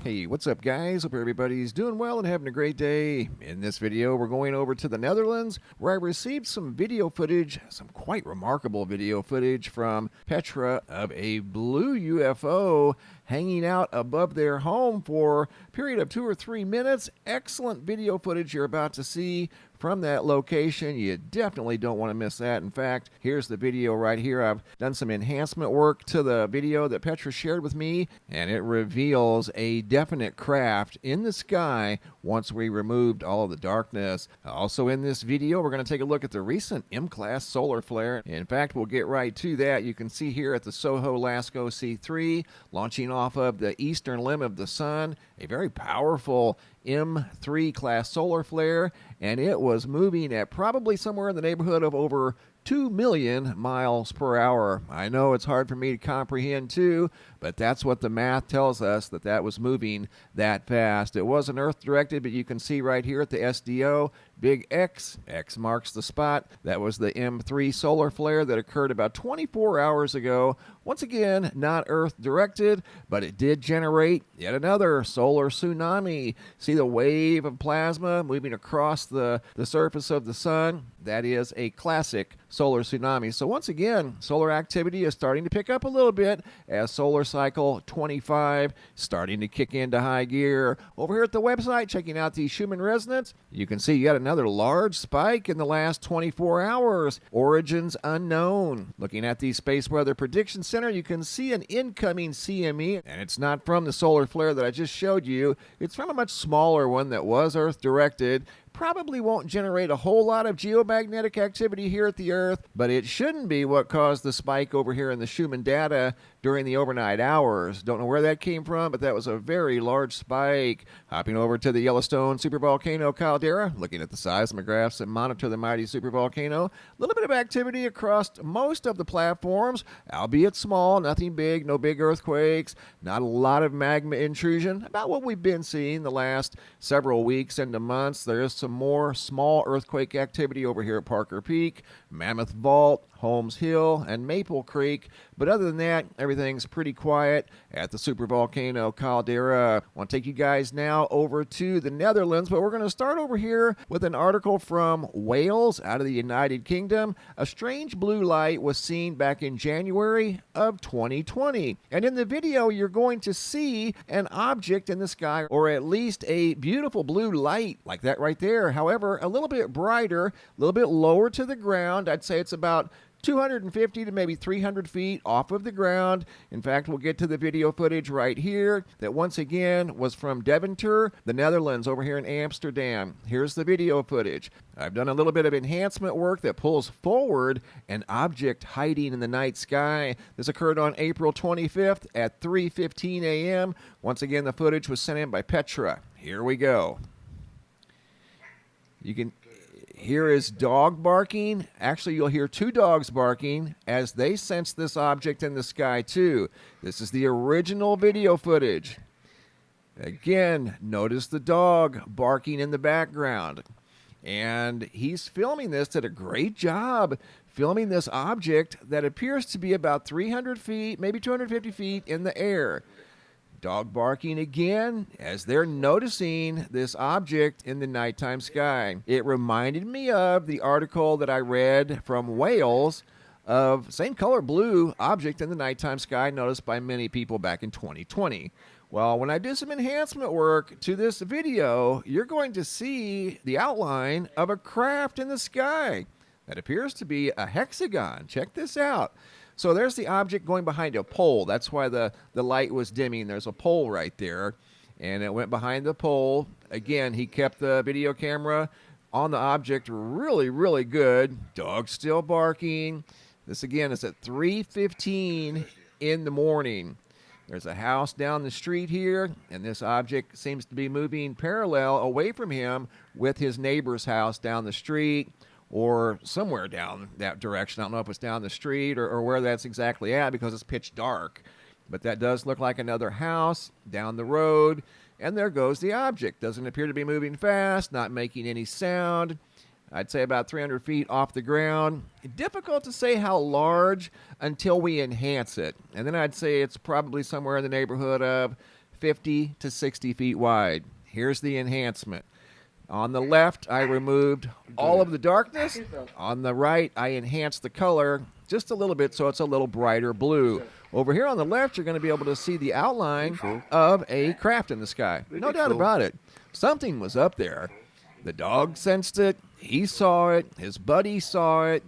Hey, what's up guys? Hope everybody's doing well and having a great day. In this video, we're going over to the Netherlands where I received some video footage, some quite remarkable video footage from Petra of a blue UFO hanging out above their home for a period of 2 or 3 minutes. Excellent video footage you're about to see from that location. You definitely don't want to miss that. In fact, here's the video right here. I've done some enhancement work to the video that Petra shared with me, and it reveals a definite craft in the sky once we removed all of the darkness. Also in this video, we're going to take a look at the recent M-class solar flare. In fact, we'll get right to that. You can see here at the Soho Lascaux C3, launching off of the eastern limb of the sun, a very powerful M3 class solar flare, and it was moving at probably somewhere in the neighborhood of over 2 million miles per hour. I know it's hard for me to comprehend too, but that's what the math tells us, that was moving that fast. It wasn't Earth directed, but you can see right here at the SDO, big X. X marks the spot. That was the M3 solar flare that occurred about 24 hours ago. Once again, not Earth directed, but it did generate yet another solar tsunami. See the wave of plasma moving across the surface of the sun? That is a classic solar tsunami. So once again, solar activity is starting to pick up a little bit as solar cycle 25 starting to kick into high gear. Over here at the website, checking out the Schumann resonance, you can see yet another large spike in the last 24 hours. Origins unknown. Looking at the Space Weather Prediction Center, you can see an incoming CME, and it's not from the solar flare that I just showed you. It's from a much smaller one that was Earth directed. Probably won't generate a whole lot of geomagnetic activity here at the Earth, but it shouldn't be what caused the spike over here in the Schumann data during the overnight hours. Don't know where that came from, but that was a very large spike. Hopping over to the Yellowstone supervolcano caldera, looking at the seismographs that monitor the mighty supervolcano. A little bit of activity across most of the platforms, albeit small, nothing big, no big earthquakes, not a lot of magma intrusion. About what we've been seeing the last several weeks into months. There is some more small earthquake activity over here at Parker Peak, Mammoth Vault, Holmes Hill, and Maple Creek. But other than that, everything's pretty quiet at the supervolcano caldera. I want to take you guys now over to the Netherlands, but we're going to start over here with an article from Wales out of the United Kingdom. A strange blue light was seen back in January of 2020. And in the video, you're going to see an object in the sky, or at least a beautiful blue light like that right there. However, a little bit brighter, a little bit lower to the ground. I'd say it's about 250 to maybe 300 feet off of the ground. In fact, we'll get to the video footage right here that once again was from Deventer, the Netherlands, over here in Amsterdam. Here's the video footage. I've done a little bit of enhancement work that pulls forward an object hiding in the night sky. This occurred on April 25th at 3:15 a.m. Once again, the footage was sent in by Petra. Here we go. Here is dog barking. Actually, you'll hear two dogs barking as they sense this object in the sky too. This is the original video footage. Again, notice the dog barking in the background. And he's filming this, did a great job filming this object that appears to be about 300 feet, maybe 250 feet in the air. Dog barking again as they're noticing this object in the nighttime sky. It reminded me of the article that I read from Wales of same color blue object in the nighttime sky noticed by many people back in 2020. Well, when I do some enhancement work to this video, you're going to see the outline of a craft in the sky that appears to be a hexagon. Check this out. So there's the object going behind a pole. That's why the light was dimming. There's a pole right there, and it went behind the pole. Again, he kept the video camera on the object really, really good. Dog still barking. This, again, is at 3:15 in the morning. There's a house down the street here, and this object seems to be moving parallel away from him with his neighbor's house down the street, or somewhere down that direction. I don't know if it's down the street or where that's exactly at because it's pitch dark. But that does look like another house down the road. And there goes the object. Doesn't appear to be moving fast, not making any sound. I'd say about 300 feet off the ground. Difficult to say how large until we enhance it. And then I'd say it's probably somewhere in the neighborhood of 50 to 60 feet wide. Here's the enhancement. On the left, I removed all of the darkness. On the right, I enhanced the color just a little bit so it's a little brighter blue. Over here on the left, you're going to be able to see the outline of a craft in the sky. No doubt about it. Something was up there. The dog sensed it. He saw it. His buddy saw it.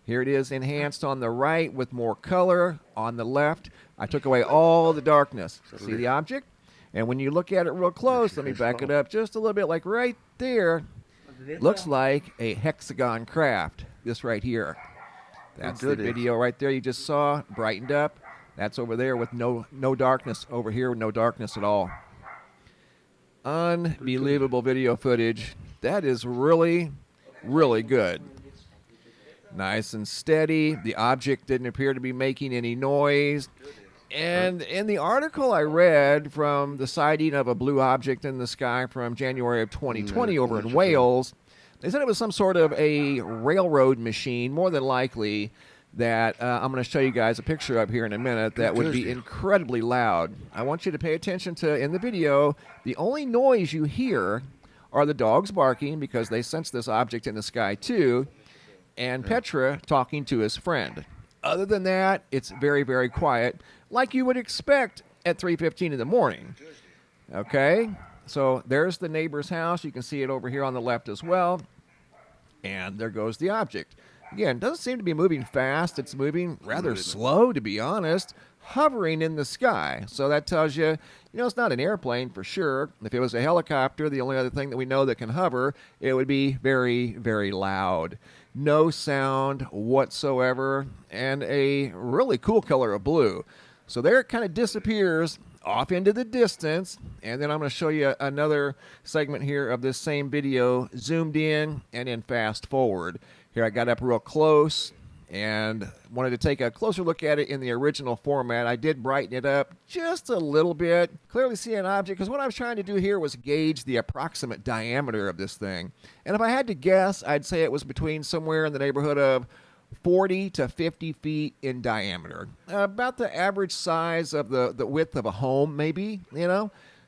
Here it is enhanced on the right with more color. On the left, I took away all the darkness. See the object? And when you look at it real close, let me back it up just a little bit, like right there, looks like a hexagon craft, this right here. That's the video right there you just saw, brightened up. That's over there with no darkness. Over here with no darkness at all. Unbelievable video footage. That is really, really good. Nice and steady. The object didn't appear to be making any noise. And in the article I read from the sighting of a blue object in the sky from January of 2020 over in Wales, they said it was some sort of a railroad machine, more than likely, that I'm going to show you guys a picture of here in a minute that would be incredibly loud. I want you to pay attention to, in the video, the only noise you hear are the dogs barking because they sense this object in the sky too, and Petra talking to his friend. Other than that, it's very, very quiet, like you would expect at 3:15 in the morning. Okay, so there's the neighbor's house. You can see it over here on the left as well. And there goes the object. Again, doesn't seem to be moving fast. It's moving rather slow, to be honest, hovering in the sky. So that tells you, it's not an airplane for sure. If it was a helicopter, the only other thing that we know that can hover, it would be very, very loud. No sound whatsoever, and a really cool color of blue. So there it kind of disappears off into the distance, and then I'm going to show you another segment here of this same video, zoomed in and then fast forward. Here I got up real close and wanted to take a closer look at it in the original format. I did brighten it up just a little bit. Clearly see an object, because what I was trying to do here was gauge the approximate diameter of this thing. And if I had to guess, I'd say it was between somewhere in the neighborhood of 40 to 50 feet in diameter. About the average size of the width of a home, maybe,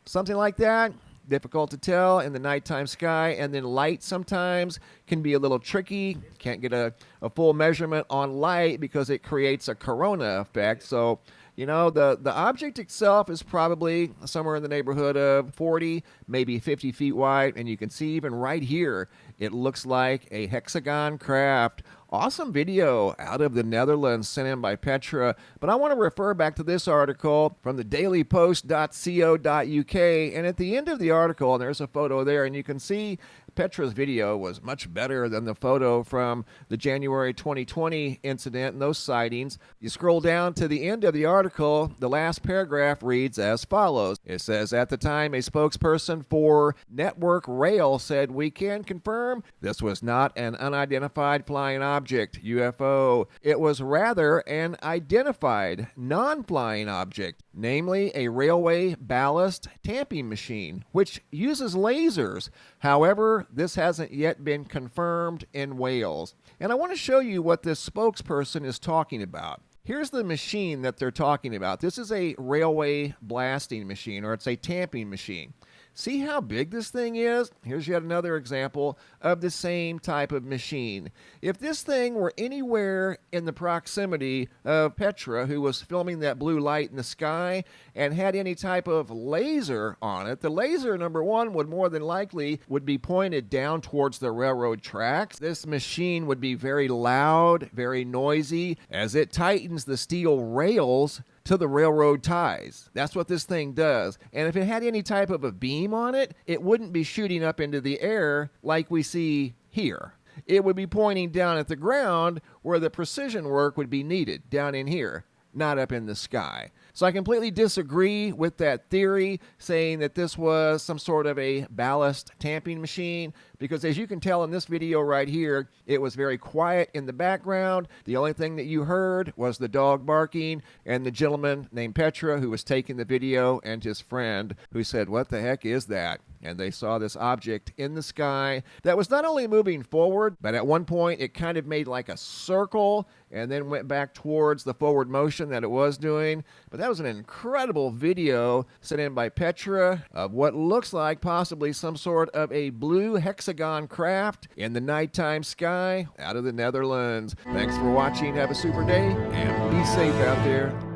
something like that. Difficult to tell in the nighttime sky, and then light sometimes can be a little tricky. Can't get a full measurement on light because it creates a corona effect. So, the object itself is probably somewhere in the neighborhood of 40, maybe 50 feet wide, and you can see even right here, it looks like a hexagon craft. Awesome video out of the Netherlands sent in by Petra, but I want to refer back to this article from the dailypost.co.uk, and at the end of the article, and there's a photo there, and you can see Petra's video was much better than the photo from the January 2020 incident and those sightings. You scroll down to the end of the article, the last paragraph reads as follows. It says, at the time, a spokesperson for Network Rail said, "We can confirm this was not an unidentified flying object, UFO. It was rather an identified non-flying object, namely a railway ballast tamping machine, which uses lasers. However, this hasn't yet been confirmed in Wales." And I want to show you what this spokesperson is talking about. Here's the machine that they're talking about. This is a railway blasting machine, or it's a tamping machine. See how big this thing is? Here's yet another example of the same type of machine. If this thing were anywhere in the proximity of Petra, who was filming that blue light in the sky, and had any type of laser on it, the laser, number one, would more than likely would be pointed down towards the railroad tracks. This machine would be very loud, very noisy, as it tightens the steel rails to the railroad ties. That's what this thing does. And if it had any type of a beam on it, it wouldn't be shooting up into the air like we see here. It would be pointing down at the ground where the precision work would be needed, down in here, not up in the sky. So I completely disagree with that theory, saying that this was some sort of a ballast tamping machine. because as you can tell in this video right here, it was very quiet in the background. The only thing that you heard was the dog barking and the gentleman named Petra who was taking the video and his friend who said, "What the heck is that?" And they saw this object in the sky that was not only moving forward, but at one point it kind of made like a circle and then went back towards the forward motion that it was doing. But that was an incredible video sent in by Petra of what looks like possibly some sort of a blue hexagon craft in the nighttime sky out of the Netherlands. Thanks for watching. Have a super day and be safe out there.